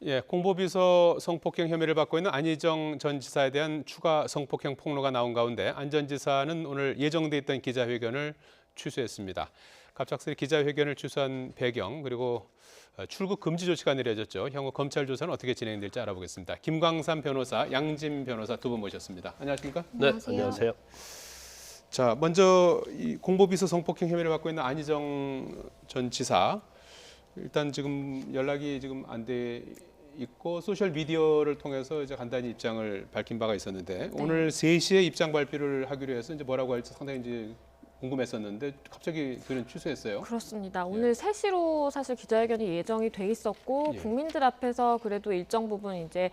예, 공보비서 성폭행 혐의를 받고 있는 안희정 전 지사에 대한 추가 성폭행 폭로가 나온 가운데 안 전 지사는 오늘 예정돼 있던 기자회견을 취소했습니다. 갑작스레 기자회견을 취소한 배경 그리고 출국 금지 조치가 내려졌죠. 향후 검찰 조사는 어떻게 진행될지 알아보겠습니다. 김광삼 변호사, 양진 변호사 두 분 모셨습니다. 안녕하십니까? 네, 안녕하세요. 안녕하세요. 자, 먼저 이 공보비서 성폭행 혐의를 받고 있는 안희정 전 지사 일단 지금 연락이 지금 안 돼 있고 소셜 미디어를 통해서 이제 간단히 입장을 밝힌 바가 있었는데 오늘 3시에 입장 발표를 하기로 해서 이제 뭐라고 할지 상당히 이제 궁금했었는데 갑자기 그는 취소했어요. 그렇습니다. 오늘 3시로 사실 기자회견이 예정이 돼 있었고 예. 국민들 앞에서 그래도 일정 부분 이제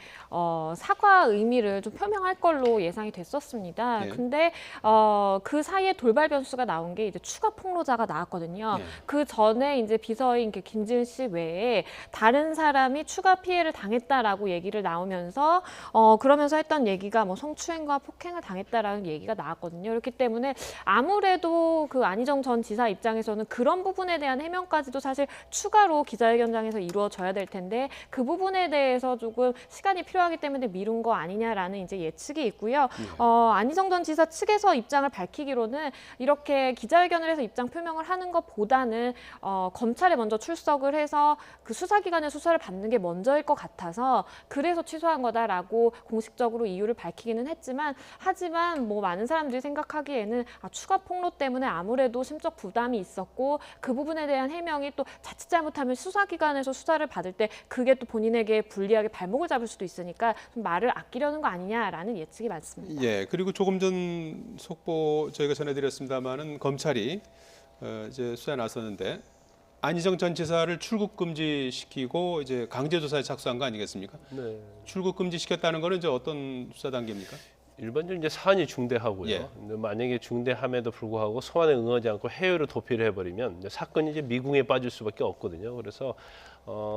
사과 의미를 좀 표명할 걸로 예상이 됐었습니다. 예. 근데 그 사이에 돌발 변수가 나온 게 이제 추가 폭로자가 나왔거든요. 예. 그 전에 이제 비서인 김지은 씨 외에 다른 사람이 추가 피해를 당했다라고 얘기를 나오면서 그러면서 했던 얘기가 뭐 성추행과 폭행을 당했다라는 얘기가 나왔거든요. 그렇기 때문에 아무래도 그 안희정 전 지사 입장에서는 그런 부분에 대한 해명까지도 사실 추가로 기자회견장에서 이루어져야 될 텐데 그 부분에 대해서 조금 시간이 필요하기 때문에 미룬 거 아니냐라는 이제 예측이 있고요. 안희정 전 지사 측에서 입장을 밝히기로는 이렇게 기자회견을 해서 입장 표명을 하는 것보다는 검찰에 먼저 출석을 해서 그 수사기관의 수사를 받는 게 먼저일 것 같아서 그래서 취소한 거다라고 공식적으로 이유를 밝히기는 했지만 하지만 뭐 많은 사람들이 생각하기에는 추가 폭로 때문에 아무래도 심적 부담이 있었고 그 부분에 대한 해명이 또 자칫 잘못하면 수사기관에서 수사를 받을 때 그게 또 본인에게 불리하게 발목을 잡을 수도 있으니까 좀 말을 아끼려는 거 아니냐라는 예측이 많습니다. 예, 그리고 조금 전 속보 저희가 전해드렸습니다마는 검찰이 이제 수사에 나섰는데 안희정 전 지사를 출국 금지시키고 이제 강제 조사에 착수한 거 아니겠습니까? 네. 출국 금지시켰다는 거는 이제 어떤 수사 단계입니까? 일반적으로 이제 사안이 중대하고요. 예. 근데 만약에 중대함에도 불구하고 소환에 응하지 않고 해외로 도피를 해버리면 이제 사건이 이제 미궁에 빠질 수밖에 없거든요. 그래서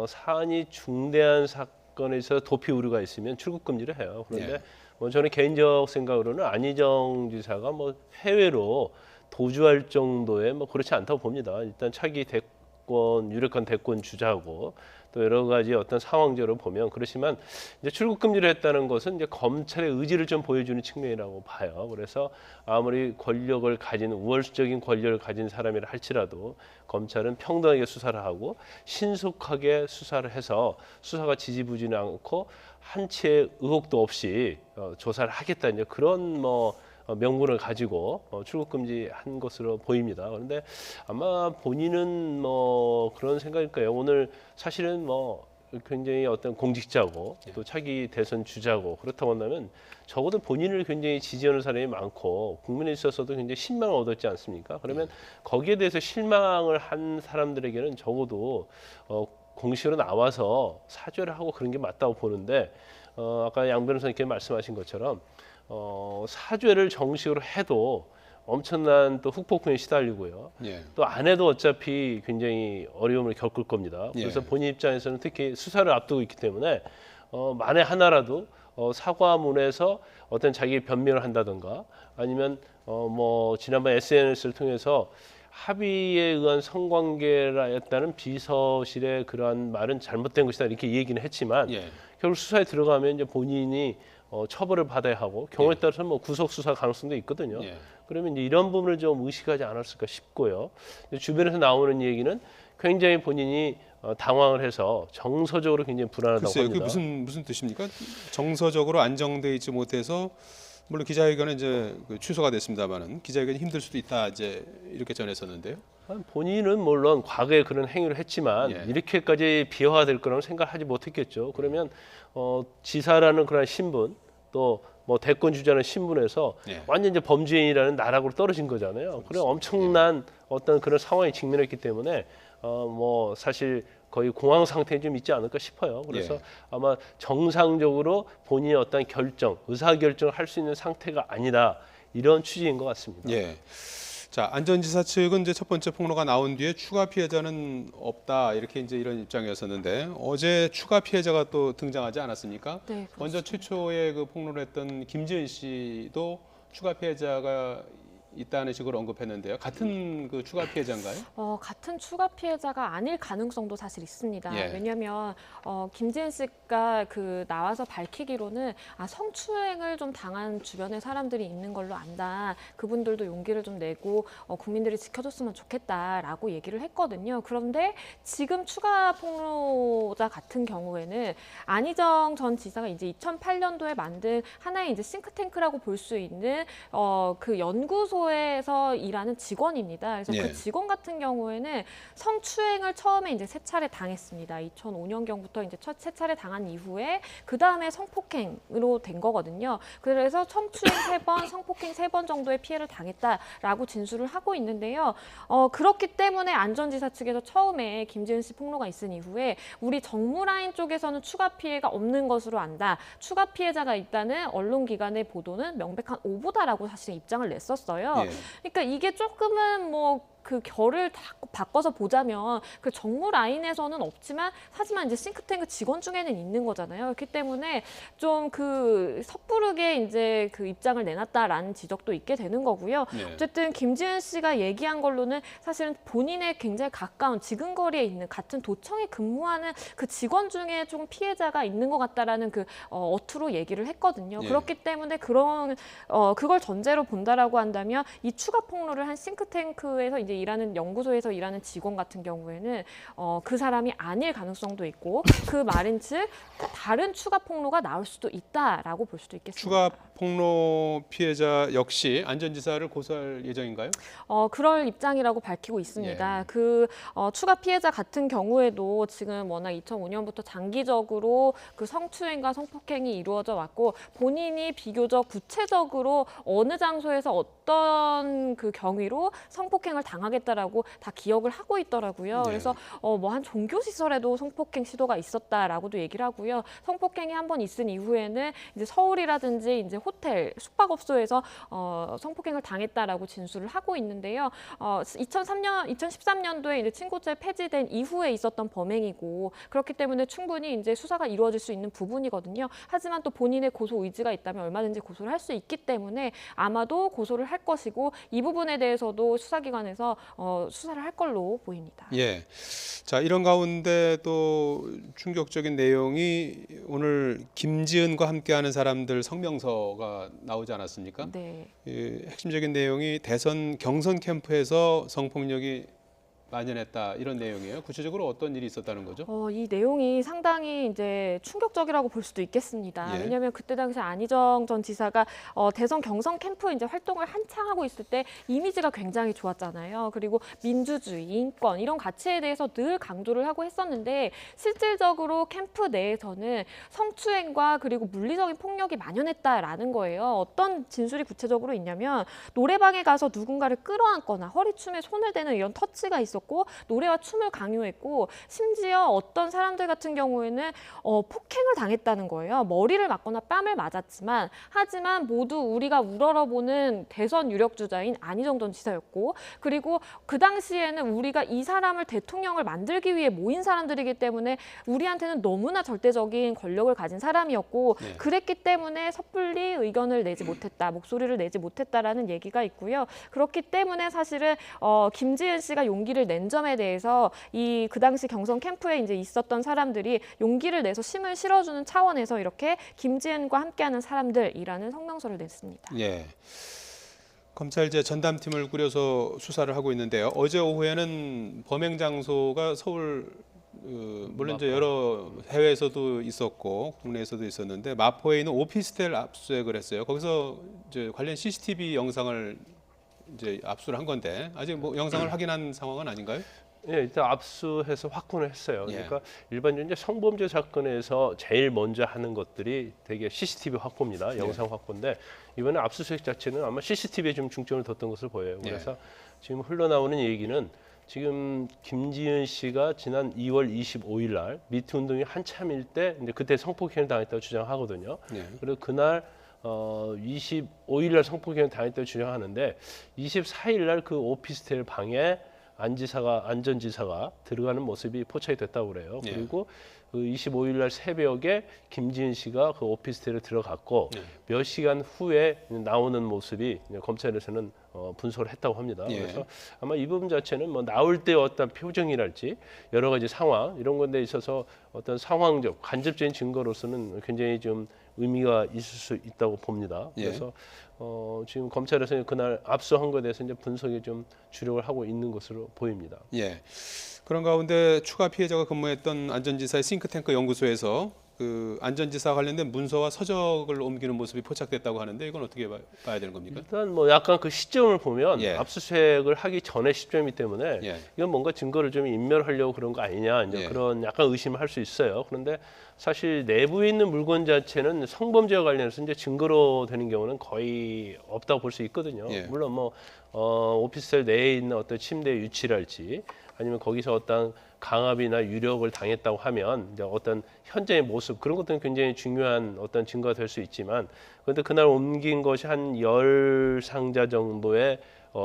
사안이 중대한 사건에 있어서 도피 우려가 있으면 출국 금지를 해요. 그런데 예. 뭐 저는 개인적 생각으로는 안희정 지사가 뭐 해외로 도주할 정도의 뭐 그렇지 않다고 봅니다. 일단 차기 대권 유력한 대권 주자고 또 여러 가지 어떤 상황적으로 보면 그렇지만 이제 출국 금지를 했다는 것은 이제 검찰의 의지를 좀 보여주는 측면이라고 봐요. 그래서 아무리 권력을 가진 우월적인 권력을 가진 사람이라 할지라도 검찰은 평등하게 수사를 하고 신속하게 수사를 해서 수사가 지지부진하지 않고 한치의 의혹도 없이 조사를 하겠다 이제 그런 뭐 명분을 가지고 출국 금지한 것으로 보입니다. 그런데 아마 본인은 뭐 그런 생각일 거예요. 오늘 사실은 뭐 굉장히 어떤 공직자고 또 차기 대선 주자고 그렇다고 한다면 적어도 본인을 굉장히 지지하는 사람이 많고 국민에 있어서도 굉장히 신망을 얻었지 않습니까? 그러면 거기에 대해서 실망을 한 사람들에게는 적어도 공식으로 나와서 사죄를 하고 그런 게 맞다고 보는데 아까 양 변호사님께 말씀하신 것처럼 사죄를 정식으로 해도 엄청난 또 후폭풍에 시달리고요. 예. 또 안 해도 어차피 굉장히 어려움을 겪을 겁니다. 그래서 예. 본인 입장에서는 특히 수사를 앞두고 있기 때문에 만에 하나라도 사과문에서 어떤 자기 변명을 한다든가 아니면 뭐 지난번 SNS를 통해서 합의에 의한 성관계라였다는 비서실의 그러한 말은 잘못된 것이다 이렇게 얘기는 했지만 예. 결국 수사에 들어가면 이제 본인이 처벌을 받아야 하고 경우에 따라서 뭐 구속 수사 가능성도 있거든요. 예. 그러면 이제 이런 부분을 좀 의식하지 않았을까 싶고요. 주변에서 나오는 얘기는 굉장히 본인이 당황을 해서 정서적으로 굉장히 불안하다고 글쎄요, 그게 합니다. 무슨 뜻입니까? 정서적으로 안정돼 있지 못해서 물론 기자회견은 이제 취소가 됐습니다만은 기자회견이 힘들 수도 있다 이제 이렇게 전했었는데요. 본인은 물론 과거에 그런 행위를 했지만 예. 이렇게까지 비화될 거라는 생각하지 못했겠죠. 그러면 지사라는 그런 신분 또 뭐 대권 주자는 신분에서 예. 완전 이제 범죄인이라는 나락으로 떨어진 거잖아요. 그래 엄청난 어떤 그런 상황에 직면했기 때문에 뭐 사실 거의 공황 상태에 좀 있지 않을까 싶어요. 그래서 예. 아마 정상적으로 본인의 어떤 결정, 의사 결정을 할 수 있는 상태가 아니다 이런 취지인 것 같습니다. 예. 자, 안 전 지사 측은 이제 첫 번째 폭로가 나온 뒤에 추가 피해자는 없다 이렇게 이제 이런 입장이었었는데 어제 추가 피해자가 또 등장하지 않았습니까? 네, 먼저 최초에 그 폭로를 했던 김지은 씨도 추가 피해자가 있다는 식으로 언급했는데요. 같은 그 추가 피해자인가요? 같은 추가 피해자가 아닐 가능성도 사실 있습니다. 예. 왜냐하면 김지은 씨가 나와서 밝히기로는 성추행을 좀 당한 주변에 사람들이 있는 걸로 안다. 그분들도 용기를 좀 내고 국민들이 지켜줬으면 좋겠다라고 얘기를 했거든요. 그런데 지금 추가 폭로자 같은 경우에는 안희정 전 지사가 이제 2008년도에 만든 하나의 이제 싱크탱크라고 볼 수 있는 그 연구소에서 일하는 직원입니다. 그래서 예. 그 직원 같은 경우에는 성추행을 처음에 이제 3차례 당했습니다. 2005년경부터 이제 세 차례 당한 이후에 그 다음에 성폭행으로 된 거거든요. 그래서 성추행 3번, 성폭행 3번 정도의 피해를 당했다라고 진술을 하고 있는데요. 그렇기 때문에 안 전 지사 측에서 처음에 김지은 씨 폭로가 있은 이후에 우리 정무라인 쪽에서는 추가 피해가 없는 것으로 안다. 추가 피해자가 있다는 언론기관의 보도는 명백한 오보다라고 사실 입장을 냈었어요. 예. 그러니까 이게 조금은 그 결을 바꿔서 보자면 그 정무 라인에서는 없지만 하지만 이제 싱크탱크 직원 중에는 있는 거잖아요. 그렇기 때문에 좀 섣부르게 이제 그 입장을 내놨다라는 지적도 있게 되는 거고요. 네. 어쨌든 김지은 씨가 얘기한 걸로는 사실은 본인의 굉장히 가까운 지근거리에 있는 같은 도청에 근무하는 그 직원 중에 좀 피해자가 있는 것 같다라는 어투로 얘기를 했거든요. 예. 그렇기 때문에 그걸 전제로 본다라고 한다면 이 추가 폭로를 한 싱크탱크에서 이제 일하는 연구소에서 일하는 직원 같은 경우에는 그 사람이 아닐 가능성도 있고 그 말인즉 다른 추가 폭로가 나올 수도 있다라고 볼 수도 있겠습니다. 추가 폭로 피해자 역시 안 전 지사를 고소할 예정인가요? 그럴 입장이라고 밝히고 있습니다. 예. 추가 피해자 같은 경우에도 지금 워낙 2005년부터 장기적으로 그 성추행과 성폭행이 이루어져 왔고 본인이 비교적 구체적으로 어느 장소에서 어떤 그 경위로 성폭행을 당하겠다라고 다 기억을 하고 있더라고요. 네. 그래서 한 종교 시설에도 성폭행 시도가 있었다라고도 얘기를 하고요. 성폭행이 한 번 있은 이후에는 이제 서울이라든지 이제 호텔, 숙박업소에서 성폭행을 당했다라고 진술을 하고 있는데요. 2013년도에 이제 친고죄 폐지된 이후에 있었던 범행이고 그렇기 때문에 충분히 이제 수사가 이루어질 수 있는 부분이거든요. 하지만 또 본인의 고소 의지가 있다면 얼마든지 고소를 할 수 있기 때문에 아마도 고소를 할 것이고 이 부분에 대해서도 수사기관에서 수사를 할 걸로 보입니다. 예. 자, 이런 가운데 또 충격적인 내용이 오늘 김지은과 함께하는 사람들 성명서가 나오지 않았습니까? 네. 핵심적인 내용이 대선 경선 캠프에서 성폭력이 만연했다 이런 내용이에요. 구체적으로 어떤 일이 있었다는 거죠? 이 내용이 상당히 이제 충격적이라고 볼 수도 있겠습니다. 예. 왜냐하면 그때 당시 안희정 전 지사가 대선 경선 캠프 이제 활동을 한창 하고 있을 때 이미지가 굉장히 좋았잖아요. 그리고 민주주의, 인권 이런 가치에 대해서 늘 강조를 하고 했었는데 실질적으로 캠프 내에서는 성추행과 그리고 물리적인 폭력이 만연했다라는 거예요. 어떤 진술이 구체적으로 있냐면 노래방에 가서 누군가를 끌어안거나 허리춤에 손을 대는 이런 터치가 있었고 노래와 춤을 강요했고 심지어 어떤 사람들 같은 경우에는 폭행을 당했다는 거예요. 머리를 맞거나 뺨을 맞았지만 하지만 모두 우리가 우러러보는 대선 유력 주자인 안희정 전 지사였고 그리고 그 당시에는 우리가 이 사람을 대통령을 만들기 위해 모인 사람들이기 때문에 우리한테는 너무나 절대적인 권력을 가진 사람이었고 네. 그랬기 때문에 섣불리 의견을 내지 못했다, 목소리를 내지 못했다라는 얘기가 있고요. 그렇기 때문에 사실은 김지은 씨가 용기를 낸 점에 대해서 그 당시 경선 캠프에 이제 있었던 사람들이 용기를 내서 힘을 실어주는 차원에서 이렇게 김지은과 함께하는 사람들이라는 성명서를 냈습니다. 예. 검찰 전담팀을 꾸려서 수사를 하고 있는데요. 어제 오후에는 범행 장소가 서울 물론 이제 여러 해외에서도 있었고 국내에서도 있었는데 마포에 있는 오피스텔 압수수색을 했어요. 거기서 이제 관련 CCTV 영상을 이제 압수를 한 건데 아직 뭐 영상을 확인한 상황은 아닌가요? 예, 일단 압수해서 확보를 했어요. 예. 그러니까 일반적으로 이제 성범죄 사건에서 제일 먼저 하는 것들이 되게 CCTV 확보입니다. 영상 확보인데 이번에 압수수색 자체는 아마 CCTV에 좀 중점을 뒀던 것으로 보여요. 그래서 지금 흘러나오는 얘기는 지금 김지은 씨가 지난 2월 25일 날 미투 운동이 한참일 때 이제 그때 성폭행을 당했다고 주장하거든요. 네. 그리고 그날 25일 날 성폭행을 당했다고 주장하는데 24일 날 그 오피스텔 방에 안 전 지사가 들어가는 모습이 포착이 됐다고 그래요. 예. 그리고 그 25일 날 새벽에 김지은 씨가 그 오피스텔에 들어갔고 몇 시간 후에 나오는 모습이 이제 검찰에서는 분석을 했다고 합니다. 예. 그래서 아마 이 부분 자체는 뭐 나올 때 어떤 표정이랄지 여러 가지 상황 이런 건데 있어서 어떤 상황적 간접적인 증거로서는 굉장히 좀 의미가 있을 수 있다고 봅니다. 예. 그래서 지금 검찰에서 그날 압수한 것에 대해서 이제 분석에 좀 주력을 하고 있는 것으로 보입니다. 예. 그런 가운데 추가 피해자가 근무했던 안전지사의 싱크탱크 연구소에서 그 안전지사 관련된 문서와 서적을 옮기는 모습이 포착됐다고 하는데 이건 어떻게 봐야 되는 겁니까? 일단 뭐 약간 그 시점을 보면 예. 압수수색을 하기 전의 시점이기 때문에 예. 이건 뭔가 증거를 좀 인멸하려고 그런 거 아니냐 이제 예. 그런 약간 의심을 할 수 있어요. 그런데 사실 내부에 있는 물건 자체는 성범죄와 관련해서 이제 증거로 되는 경우는 거의 없다고 볼 수 있거든요. 예. 물론 뭐 오피스텔 내에 있는 어떤 침대 위치랄지 아니면 거기서 어떤 강압이나 유력을 당했다고 하면 이제 어떤 현재의 모습 그런 것들은 굉장히 중요한 어떤 증거가 될 수 있지만 그런데 그날 옮긴 것이 한 10상자 정도의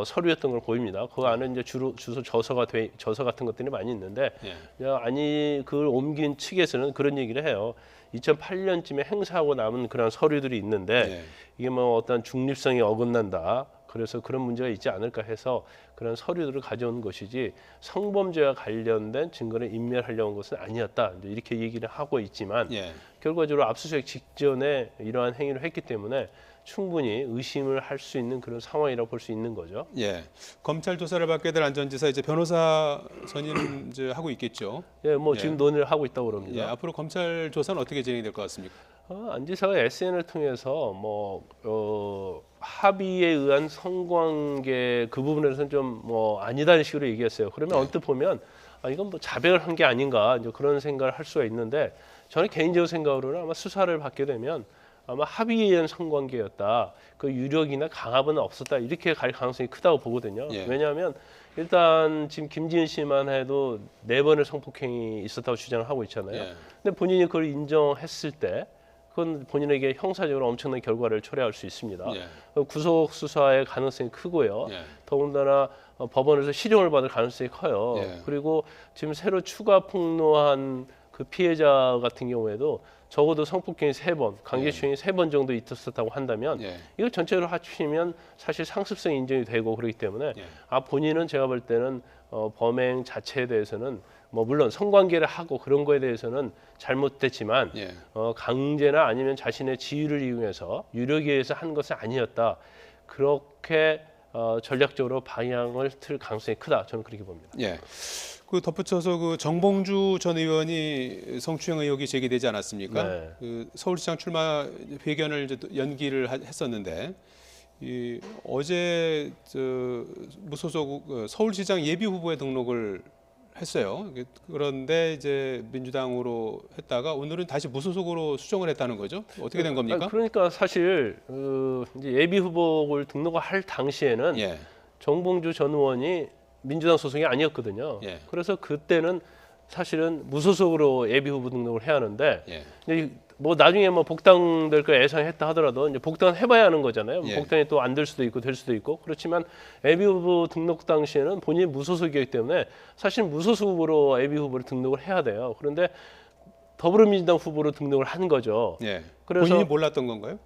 서류였던 걸 보입니다. 그 안에 이제 주로 주소 저서 같은 것들이 많이 있는데 예. 아니 그걸 옮긴 측에서는 그런 얘기를 해요. 2008년쯤에 행사하고 남은 그런 서류들이 있는데 예. 이게 뭐 어떤 중립성이 어긋난다. 그래서 그런 문제가 있지 않을까 해서 그런 서류들을 가져온 것이지 성범죄와 관련된 증거를 인멸하려는 것은 아니었다. 이제 이렇게 얘기를 하고 있지만 예. 결과적으로 압수수색 직전에 이러한 행위를 했기 때문에 충분히 의심을 할 수 있는 그런 상황이라고 볼 수 있는 거죠. 예. 검찰 조사를 받게 될 안전지사 이제 변호사 선임 이제 하고 있겠죠. 예, 뭐 예. 지금 논의를 하고 있다고 예. 그럽니다. 앞으로 검찰 조사는 어떻게 진행될 것 같습니까? 안 지사가 SN을 통해서 합의에 의한 성관계 그 부분에서는 좀 뭐 아니다는 식으로 얘기했어요. 그러면 네. 언뜻 보면 이건 뭐 자백을 한 게 아닌가 이제 그런 생각을 할 수가 있는데 저는 개인적으로 생각으로는 아마 수사를 받게 되면 아마 합의에 의한 성관계였다. 그 유력이나 강압은 없었다. 이렇게 갈 가능성이 크다고 보거든요. 예. 왜냐하면 일단 지금 김지은 씨만 해도 4번의 성폭행이 있었다고 주장을 하고 있잖아요. 예. 근데 본인이 그걸 인정했을 때 그건 본인에게 형사적으로 엄청난 결과를 초래할 수 있습니다. 예. 구속 수사의 가능성이 크고요. 예. 더군다나 법원에서 실형을 받을 가능성이 커요. 예. 그리고 지금 새로 추가 폭로한 그 피해자 같은 경우에도 적어도 성폭행이 3번, 강제추행이 3번 정도 있었다고 한다면 예. 이걸 전체로 합치면 사실 상습성이 인정이 되고 그렇기 때문에 예. 본인은 제가 볼 때는 범행 자체에 대해서는 뭐 물론 성관계를 하고 그런 거에 대해서는 잘못됐지만 예. 강제나 아니면 자신의 지위를 이용해서 유력에 의해서 한 것은 아니었다. 그렇게 전략적으로 방향을 틀 가능성이 크다. 저는 그렇게 봅니다. 예. 그 덧붙여서 그 정봉주 전 의원이 성추행 의혹이 제기되지 않았습니까? 네. 그 서울시장 출마 회견을 이제 또 연기를 했었는데 어제 무소속 서울시장 예비 후보에 등록을 했어요. 그런데 이제 민주당으로 했다가 오늘은 다시 무소속으로 수정을 했다는 거죠. 어떻게 된 겁니까? 그러니까 사실 이제 예비 후보를 등록할 당시에는 예. 정봉주 전 의원이 민주당 소속이 아니었거든요. 예. 그래서 그때는 사실은 무소속으로 예비 후보 등록을 해야 하는데 예. 이제 뭐 나중에 뭐 복당될 거 예상했다 하더라도 이제 복당 해봐야 하는 거잖아요. 예. 복당이 또 안 될 수도 있고 될 수도 있고 그렇지만 예비 후보 등록 당시에는 본인이 무소속이기 때문에 사실 무소속 후보로 예비 후보를 등록을 해야 돼요. 그런데 더불어민주당 후보로 등록을 한 거죠. 예. 그래서 본인이 몰랐던 건가요?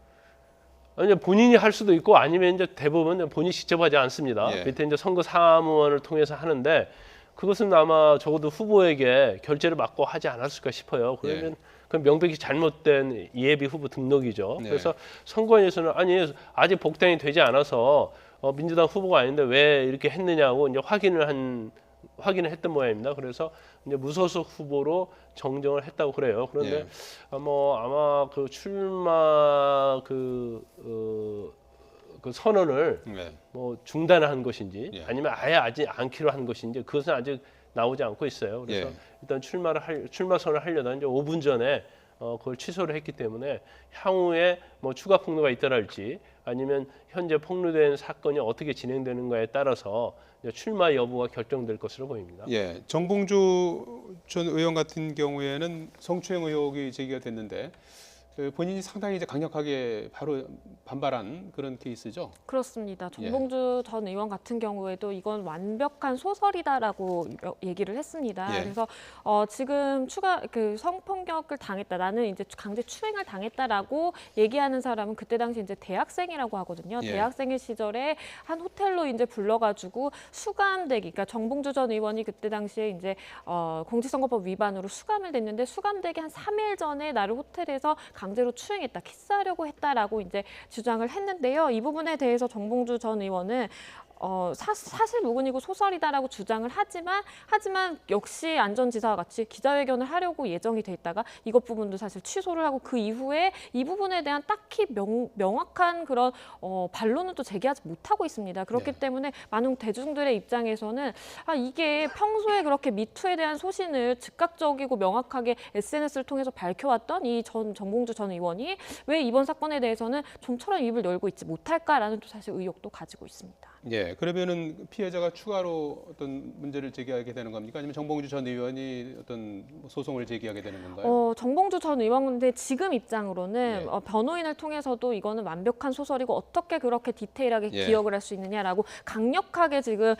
이제 본인이 할 수도 있고 아니면 이제 대부분 본인이 직접 하지 않습니다. 예. 밑에 이제 선거 사무원을 통해서 하는데 그것은 아마 적어도 후보에게 결재를 맡고 하지 않았을까 싶어요. 그러면 그 명백히 잘못된 예비 후보 등록이죠. 네. 그래서 선관위에서는 아니 아직 복당이 되지 않아서 민주당 후보가 아닌데 왜 이렇게 했느냐고 이제 확인을 했던 모양입니다. 그래서 이제 무소속 후보로 정정을 했다고 그래요. 그런데 아마 그 출마 그 선언을 네. 뭐 중단한 것인지 예. 아니면 아예 아직 않기로 한 것인지 그것은 아직 나오지 않고 있어요. 그래서 예. 일단 출마 선언을 하려다 이제 5분 전에 그걸 취소를 했기 때문에 향후에 뭐 추가 폭로가 있더랄지 아니면 현재 폭로된 사건이 어떻게 진행되는가에 따라서 이제 출마 여부가 결정될 것으로 보입니다. 예, 정봉주 전 의원 같은 경우에는 성추행 의혹이 제기가 됐는데 본인이 상당히 이제 강력하게 바로 반발한 그런 케이스죠. 그렇습니다. 예. 정봉주 전 의원 같은 경우에도 이건 완벽한 소설이다라고 얘기를 했습니다. 예. 그래서 지금 성폭력을 당했다, 나는 이제 강제 추행을 당했다라고 얘기하는 사람은 그때 당시 이제 대학생이라고 하거든요. 예. 대학생의 시절에 한 호텔로 이제 불러가지고 수감되기, 그러니까 정봉주 전 의원이 그때 당시에 이제 공직선거법 위반으로 수감을 됐는데 수감되기 한 3일 전에 나를 호텔에서 강제로 추행했다, 키스하려고 했다라고 이제 주장을 했는데요. 이 부분에 대해서 정봉주 전 의원은 사실 무근이고 소설이다라고 주장을 하지만 역시 안 전 지사와 같이 기자회견을 하려고 예정이 돼 있다가 이것 부분도 사실 취소를 하고 그 이후에 이 부분에 대한 딱히 명확한 그런 반론은 또 제기하지 못하고 있습니다. 그렇기 네. 때문에 많은 대중들의 입장에서는 이게 평소에 그렇게 미투에 대한 소신을 즉각적이고 명확하게 SNS를 통해서 밝혀왔던 이 정봉주 전 의원이 왜 이번 사건에 대해서는 좀처럼 입을 열고 있지 못할까라는 또 사실 의혹도 가지고 있습니다. 예, 그러면은 피해자가 추가로 어떤 문제를 제기하게 되는 겁니까? 아니면 정봉주 전 의원이 어떤 소송을 제기하게 되는 건가요? 정봉주 전 의원인데 지금 입장으로는 예. 변호인을 통해서도 이거는 완벽한 소설이고 어떻게 그렇게 디테일하게 예. 기억을 할 수 있느냐라고 강력하게 지금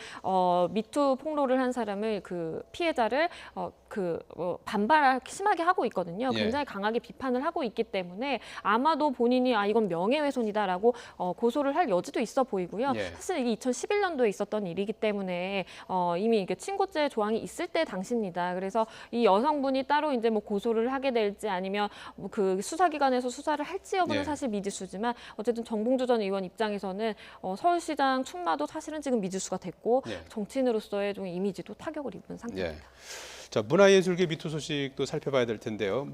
미투 폭로를 한 사람을 그 피해자를 반발을 심하게 하고 있거든요. 예. 굉장히 강하게 비판을 하고 있기 때문에 아마도 본인이 이건 명예훼손이다라고 고소를 할 여지도 있어 보이고요. 예. 사실 이게 2011년도에 있었던 일이기 때문에 이미 이게 친고죄 조항이 있을 때 당시입니다. 그래서 이 여성분이 따로 이제 뭐 고소를 하게 될지 아니면 뭐 그 수사기관에서 수사를 할지 여부는 예. 사실 미지수지만 어쨌든 정봉주 전 의원 입장에서는 서울시장 충마도 사실은 지금 미지수가 됐고 예. 정치인으로서의 좀 이미지도 타격을 입은 상태입니다. 자, 문화예술계 미투 소식도 살펴봐야 될 텐데요.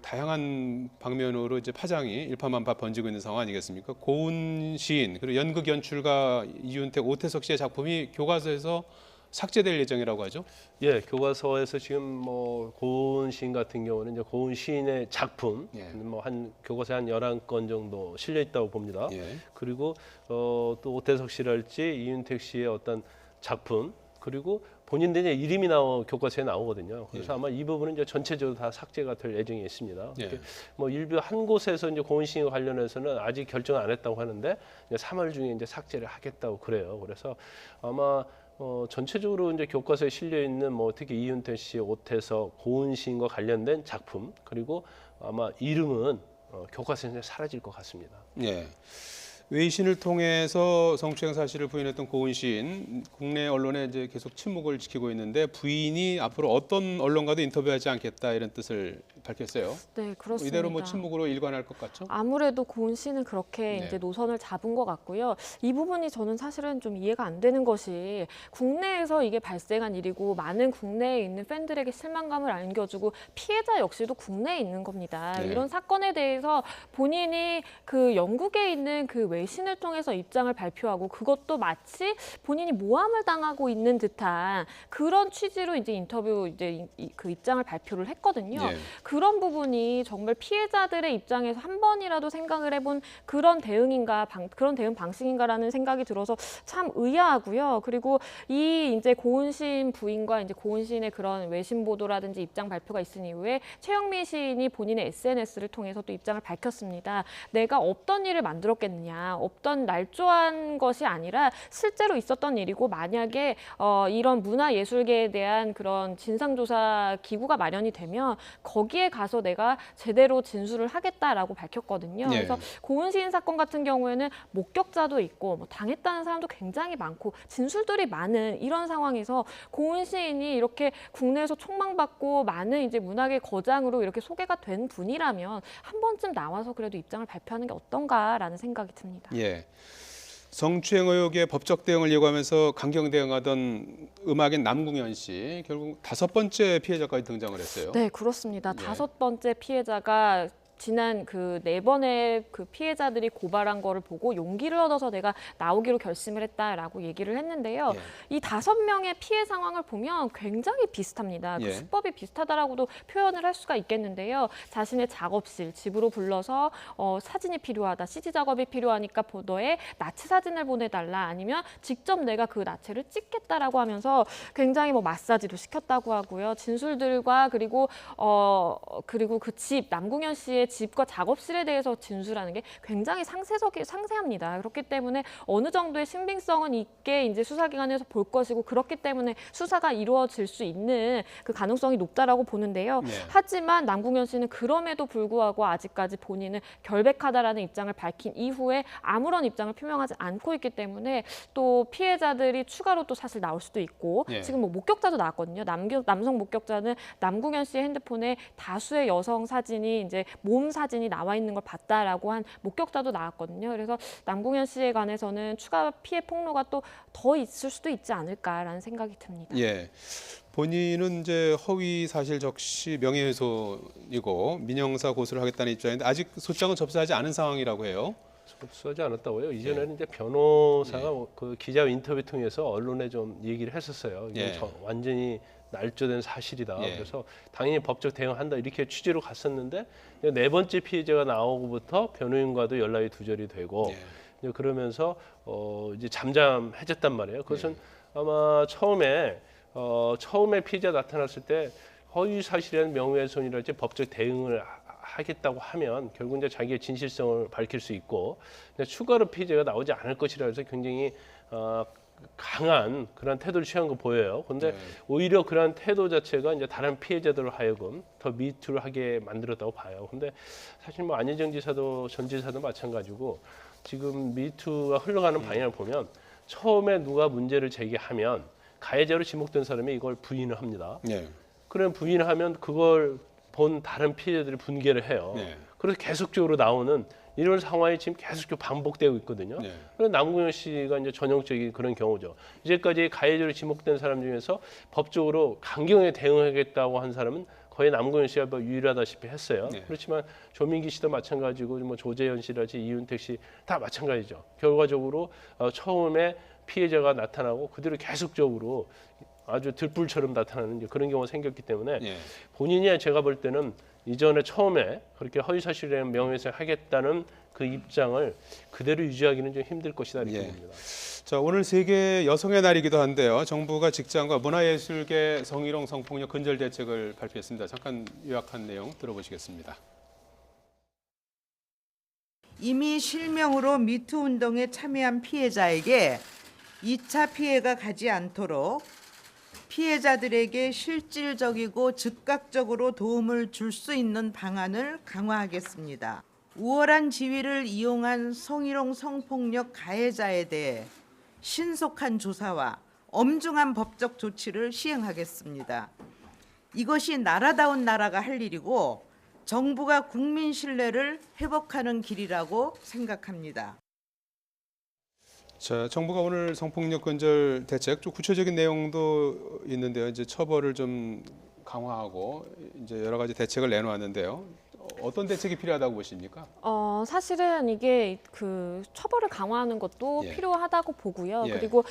다양한 방면으로 이제 파장이 일파만파 번지고 있는 상황 아니겠습니까? 고은 시인 그리고 연극 연출가 이윤택, 오태석 씨의 작품이 교과서에서 삭제될 예정이라고 하죠. 예, 교과서에서 지금 뭐 고은 시인 같은 경우는 이제 고은 시인의 작품 예. 뭐 한 교과서에 한 11건 정도 실려 있다고 봅니다. 예. 그리고 또 오태석 씨랄지 이윤택 씨의 어떤 작품 그리고 본인들의 이름이 교과서에 나오거든요. 그래서 예. 아마 이 부분은 이제 전체적으로 다 삭제가 될 예정이 있습니다. 예. 뭐 일부 한 곳에서 이제 고은 시인과 관련해서는 아직 결정을 안 했다고 하는데 이제 3월 중에 이제 삭제를 하겠다고 그래요. 그래서 아마 전체적으로 이제 교과서에 실려 있는 뭐 특히 이윤택 씨, 오태석, 고은 시인과 관련된 작품 그리고 아마 이름은 교과서에서 사라질 것 같습니다. 예. 외신을 통해서 성추행 사실을 부인했던 고은 시인, 국내 언론에 이제 계속 침묵을 지키고 있는데 부인이 앞으로 어떤 언론과도 인터뷰하지 않겠다 이런 뜻을 밝혔어요. 네, 그렇습니다. 이대로 뭐 침묵으로 일관할 것 같죠? 아무래도 고은 씨는 그렇게 네. 이제 노선을 잡은 것 같고요. 이 부분이 저는 사실은 좀 이해가 안 되는 것이 국내에서 이게 발생한 일이고 많은 국내에 있는 팬들에게 실망감을 안겨주고 피해자 역시도 국내에 있는 겁니다. 네. 이런 사건에 대해서 본인이 그 영국에 있는 그 외신을 통해서 입장을 발표하고 그것도 마치 본인이 모함을 당하고 있는 듯한 그런 취지로 이제 인터뷰 그 입장을 발표를 했거든요. 예. 그런 부분이 정말 피해자들의 입장에서 한 번이라도 생각을 해본 그런 그런 대응 방식인가라는 생각이 들어서 참 의아하고요. 그리고 이 이제 고은 시인 부인과 이제 고은 시인의 그런 외신 보도라든지 입장 발표가 있은 이후에 최영미 시인이 본인의 SNS를 통해서 또 입장을 밝혔습니다. 내가 없던 일을 만들었겠느냐, 없던 날조한 것이 아니라 실제로 있었던 일이고 만약에 이런 문화예술계에 대한 그런 진상조사 기구가 마련이 되면 거기에 가서 내가 제대로 진술을 하겠다라고 밝혔거든요. 예. 그래서 고은 시인 사건 같은 경우에는 목격자도 있고 뭐 당했다는 사람도 굉장히 많고 진술들이 많은 이런 상황에서 고은 시인이 이렇게 국내에서 촉망받고 많은 이제 문학의 거장으로 이렇게 소개가 된 분이라면 한 번쯤 나와서 그래도 입장을 발표하는 게 어떤가라는 생각이 듭니다. 예. 성추행 의혹의 법적 대응을 요구하면서 강경 대응하던 음악인 남궁현 씨 결국 5번째 피해자까지 등장을 했어요. 네, 그렇습니다. 예. 5번째 피해자가 지난 그 4번의 그 피해자들이 고발한 거를 보고 용기를 얻어서 내가 나오기로 결심을 했다라고 얘기를 했는데요. 예. 이 5명의 피해 상황을 보면 굉장히 비슷합니다. 예. 그 수법이 비슷하다라고도 표현을 할 수가 있겠는데요. 자신의 작업실, 집으로 불러서 사진이 필요하다, CG 작업이 필요하니까 너의 나체 사진을 보내달라, 아니면 직접 내가 그 나체를 찍겠다라고 하면서 굉장히 뭐 마사지도 시켰다고 하고요. 진술들과 그리고 그 집, 남궁현 씨의 집과 작업실에 대해서 진술하는 게 굉장히 상세합니다. 그렇기 때문에 어느 정도의 신빙성은 있게 이제 수사기관에서 볼 것이고, 그렇기 때문에 수사가 이루어질 수 있는 그 가능성이 높다라고 보는데요. 네. 하지만 남궁현 씨는 그럼에도 불구하고 아직까지 본인은 결백하다라는 입장을 밝힌 이후에 아무런 입장을 표명하지 않고 있기 때문에 또 피해자들이 추가로 또 사실 나올 수도 있고, 예. 지금 뭐 목격자도 나왔거든요. 남성 목격자는 남궁현 씨의 핸드폰에 다수의 여성 사진이 이제 몸 사진이 나와 있는 걸 봤다라고 한 목격자도 나왔거든요. 그래서 남궁현 씨에 관해서는 추가 피해 폭로가 또 더 있을 수도 있지 않을까라는 생각이 듭니다. 예. 본인은 이제 허위 사실 적시 명예훼손이고 민형사 고소를 하겠다는 입장인데 아직 소장은 접수하지 않은 상황이라고 해요. 접수하지 않았다고요. 이전에는 이제 변호사가 그 기자 인터뷰 통해서 언론에 좀 얘기를 했었어요. 이게 예. 완전히 날조된 사실이다. 예. 그래서 당연히 법적 대응한다 이렇게 취지로 갔었는데, 이제 4번째 피해자가 나오고부터 변호인과도 연락이 두절이 되고, 예. 이제 그러면서 이제 잠잠해졌단 말이에요. 그것은 아마 처음에 피해자 나타났을 때 허위 사실이라는 명예훼손이랄지 법적 대응을 하겠다고 하면 결국 이제 자기의 진실성을 밝힐 수 있고, 근데 추가로 피해자가 나오지 않을 것이라 해서 굉장히 강한 그런 태도를 취한 거 보여요. 그런데 오히려 그런 태도 자체가 이제 다른 피해자들을 하여금 더 미투를 하게 만들었다고 봐요. 근데 사실 뭐 안희정 지사도 전 지사도 마찬가지고, 지금 미투가 흘러가는 방향을 보면 처음에 누가 문제를 제기하면 가해자로 지목된 사람이 이걸 부인을 합니다. 예. 그럼 부인하면 그걸 본 다른 피해자들이 분개를 해요. 네. 그래서 계속적으로 나오는 이런 상황이 지금 계속 반복되고 있거든요. 네. 그래서 남궁현 씨가 이제 전형적인 그런 경우죠. 이제까지 가해자로 지목된 사람 중에서 법적으로 강경하게 대응하겠다고 한 사람은 거의 남궁현 씨가 뭐 유일하다시피 했어요. 네. 그렇지만 조민기 씨도 마찬가지고, 뭐 조재현 씨라든지 이윤택 씨 다 마찬가지죠. 결과적으로 처음에 피해자가 나타나고 그대로 계속적으로 아주 들불처럼 나타나는 그런 경우가 생겼기 때문에 예. 본인이 제가 볼 때는 이전에 처음에 그렇게 허위사실이라는 명예훼손을 하겠다는 그 입장을 그대로 유지하기는 좀 힘들 것이다 이렇게 예. 봅니다. 자, 오늘 세계 여성의 날이기도 한데요. 정부가 직장과 문화예술계 성희롱 성폭력 근절 대책을 발표했습니다. 잠깐 요약한 내용 들어보시겠습니다. 이미 실명으로 미투 운동에 참여한 피해자에게 2차 피해가 가지 않도록 피해자들에게 실질적이고 즉각적으로 도움을 줄 수 있는 방안을 강화하겠습니다. 우월한 지위를 이용한 성희롱 성폭력 가해자에 대해 신속한 조사와 엄중한 법적 조치를 시행하겠습니다. 이것이 나라다운 나라가 할 일이고 정부가 국민 신뢰를 회복하는 길이라고 생각합니다. 자, 정부가 오늘 성폭력 근절 대책 좀 구체적인 내용도 있는데요. 이제 처벌을 좀 강화하고 이제 여러 가지 대책을 내놓았는데요. 어떤 대책이 필요하다고 보십니까? 사실은 이게 그 처벌을 강화하는 것도 예. 필요하다고 보고요. 예. 그리고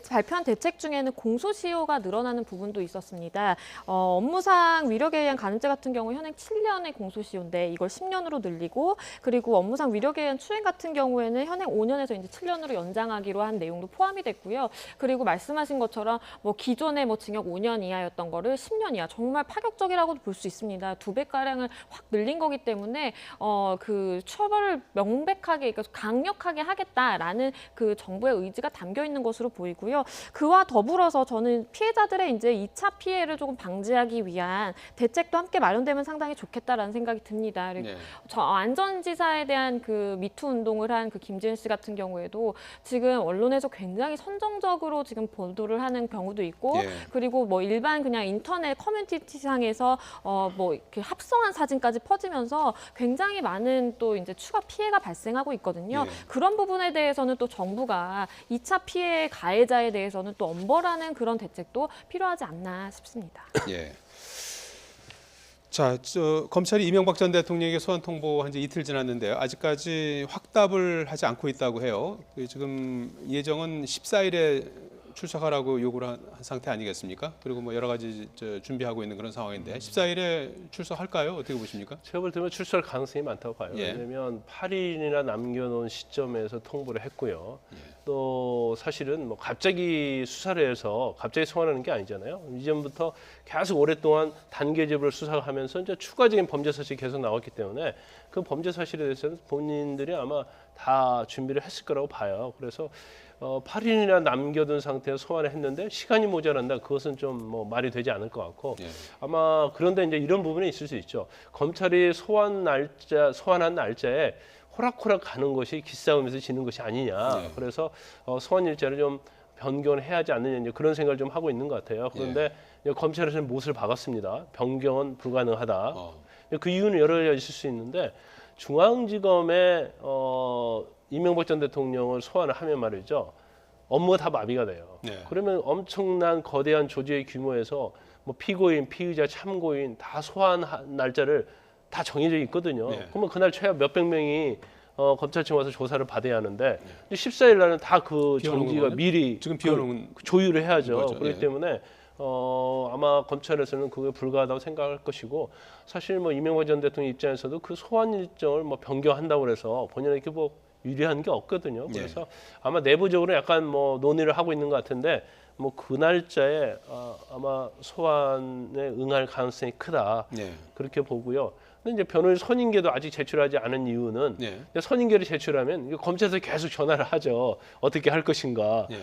발표한 대책 중에는 공소시효가 늘어나는 부분도 있었습니다. 업무상 위력에 의한 간음죄 같은 경우 현행 7년의 공소시효인데 이걸 10년으로 늘리고, 그리고 업무상 위력에 의한 추행 같은 경우에는 현행 5년에서 이제 7년으로 연장하기로 한 내용도 포함이 됐고요. 그리고 말씀하신 것처럼 뭐 기존에 뭐 징역 5년 이하였던 거를 10년 이하, 정말 파격적이라고도 볼 수 있습니다. 2배 가량을 확 늘린 거기 때문에 그 처벌을 명백하게, 그러니까 강력하게 하겠다라는 그 정부의 의지가 담겨 있는 것으로 보이고요. 그와 더불어서 저는 피해자들의 이제 2차 피해를 조금 방지하기 위한 대책도 함께 마련되면 상당히 좋겠다라는 생각이 듭니다. 그리고 네. 안전지사에 대한 그 미투 운동을 한 그 김지은 씨 같은 경우에도 지금 언론에서 굉장히 선정적으로 지금 보도를 하는 경우도 있고, 예. 그리고 뭐 일반 그냥 인터넷 커뮤니티상에서 뭐 이렇게 합성한 사진까지 퍼지면서 굉장히 많은 또 이제 추가 피해가 발생하고 있거든요. 예. 그런 부분에 대해서는 또 정부가 2차 피해 가해자에 대해서는 또 엄벌하는 그런 대책도 필요하지 않나 싶습니다. 예. 자, 검찰이 이명박 전 대통령에게 소환 통보한 지 이틀 지났는데요. 아직까지 확답을 하지 않고 있다고 해요. 지금 예정은 14일에 출석하라고 요구를 한 상태 아니겠습니까? 그리고 뭐 여러 가지 준비하고 있는 그런 상황인데 14일에 출석할까요? 어떻게 보십니까? 제가 볼 때는 출소할 가능성이 많다고 봐요. 예. 왜냐하면 8일이나 남겨놓은 시점에서 통보를 했고요. 또 사실은 뭐 갑자기 수사를 해서 갑자기 소환하는 게 아니잖아요. 이전부터 계속 오랫동안 단계적으로 수사를 하면서 이제 추가적인 범죄 사실이 계속 나왔기 때문에 그 범죄 사실에 대해서는 본인들이 아마 다 준비를 했을 거라고 봐요. 그래서 8일이나 남겨둔 상태에서 소환을 했는데 시간이 모자란다. 그것은 좀 뭐 말이 되지 않을 것 같고 예. 아마 그런데 이제 이런 부분이 있을 수 있죠. 검찰이 소환한 날짜에 호락호락 가는 것이 기싸움에서 지는 것이 아니냐. 예. 그래서 소환 일자를 좀 변경을 해야 하지 않느냐 이제 그런 생각을 좀 하고 있는 것 같아요. 그런데 이제 검찰에서는 못을 박았습니다. 변경은 불가능하다. 그 이유는 여러 가지가 있을 수 있는데 중앙지검에 이명박 전 대통령을 소환을 하면 말이죠. 업무가 다 마비가 돼요. 네. 그러면 엄청난 거대한 조직의 규모에서 뭐 피고인, 피의자, 참고인 다 소환한 날짜를 다 정해져 있거든요. 네. 그러면 그날 최하 몇백 명이 검찰청 와서 조사를 받아야 하는데 14일 날은 다 그 비워놓은 정지가 거는? 미리 지금 비워놓은 조율을 해야죠. 거죠. 그렇기 예. 때문에 아마 검찰에서는 그게 불가하다고 생각할 것이고 사실 뭐 이명박 전 대통령 입장에서도 그 소환 일정을 뭐 변경한다고 해서 본인에게 뭐 유리한 게 없거든요. 그래서 아마 내부적으로 약간 뭐 논의를 하고 있는 것 같은데 뭐 그 날짜에 아마 소환에 응할 가능성이 크다 네. 그렇게 보고요. 근데 이제 변호인 선임계도 아직 제출하지 않은 이유는 네. 선임계를 제출하면 이거 검찰에서 계속 전화를 하죠. 어떻게 할 것인가. 네.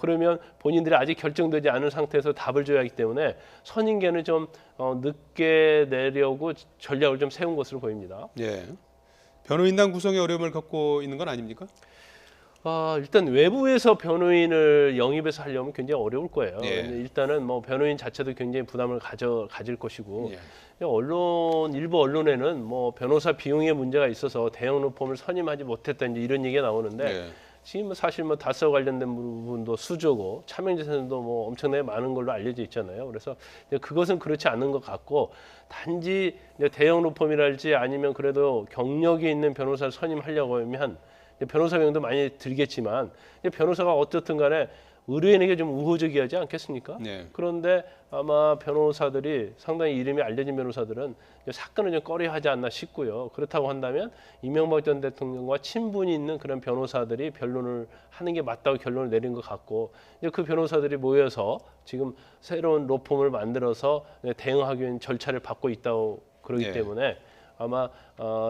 그러면 본인들이 아직 결정되지 않은 상태에서 답을 줘야 하기 때문에 선임계는 좀 늦게 내려고 전략을 좀 세운 것으로 보입니다. 예. 변호인단 구성에 어려움을 겪고 있는 건 아닙니까? 일단 외부에서 변호인을 영입해서 하려면 굉장히 어려울 거예요. 예. 일단은 뭐 변호인 자체도 굉장히 부담을 가질 것이고 예. 일부 언론에는 뭐 변호사 비용의 문제가 있어서 대형 로펌을 선임하지 못했다 이제 이런 얘기가 나오는데 예. 지금 사실 뭐 다스와 관련된 부분도 수조고 차명재산도 뭐 엄청나게 많은 걸로 알려져 있잖아요. 그래서 그것은 그렇지 않은 것 같고 단지 대형 로펌이랄지 아니면 그래도 경력이 있는 변호사를 선임하려고 하면 변호사 비용도 많이 들겠지만 변호사가 어떻든 간에 의뢰인에게 좀 우호적이하지 않겠습니까? 네. 그런데 아마 변호사들이 상당히 이름이 알려진 변호사들은 사건을 좀 꺼려하지 않나 싶고요. 그렇다고 한다면 이명박 전 대통령과 친분이 있는 그런 변호사들이 변론을 하는 게 맞다고 결론을 내린 것 같고 그 변호사들이 모여서 지금 새로운 로펌을 만들어서 대응하기 위한 절차를 밟고 있다고 그러기 네. 때문에 아마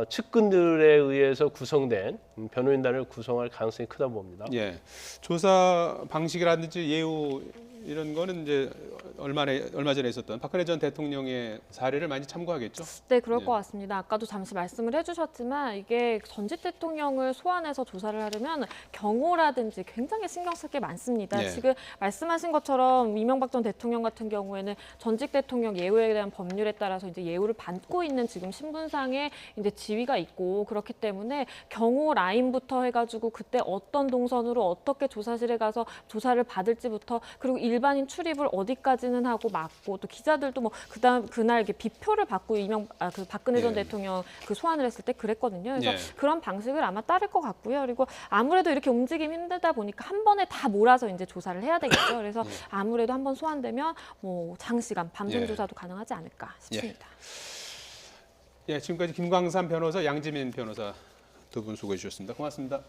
측근들에 의해서 구성된 변호인단을 구성할 가능성이 크다고 봅니다. 예. 조사 방식이라든지 예우 이런 거는 이제 얼마 전에 있었던 박근혜 전 대통령의 사례를 많이 참고하겠죠. 네, 그럴 네. 것 같습니다. 아까도 잠시 말씀을 해주셨지만 이게 전직 대통령을 소환해서 조사를 하려면 경호라든지 굉장히 신경 쓸 게 많습니다. 네. 지금 말씀하신 것처럼 이명박 전 대통령 같은 경우에는 전직 대통령 예우에 대한 법률에 따라서 이제 예우를 받고 있는 지금 신분상의 이제 지위가 있고 그렇기 때문에 경호 라인부터 해가지고 그때 어떤 동선으로 어떻게 조사실에 가서 조사를 받을지부터 그리고 일반인 출입을 어디까지는 하고 막고 또 기자들도 뭐 그날 이렇게 비표를 받고 그 박근혜 전 네. 대통령 그 소환을 했을 때 그랬거든요. 그래서 네. 그런 방식을 아마 따를 것 같고요. 그리고 아무래도 이렇게 움직임이 힘들다 보니까 한 번에 다 몰아서 이제 조사를 해야 되겠죠. 그래서 아무래도 한 번 소환되면 뭐 장시간 밤샘 예. 조사도 가능하지 않을까 싶습니다. 예, 지금까지 김광삼 변호사, 양지민 변호사 두 분 수고해 주셨습니다. 고맙습니다.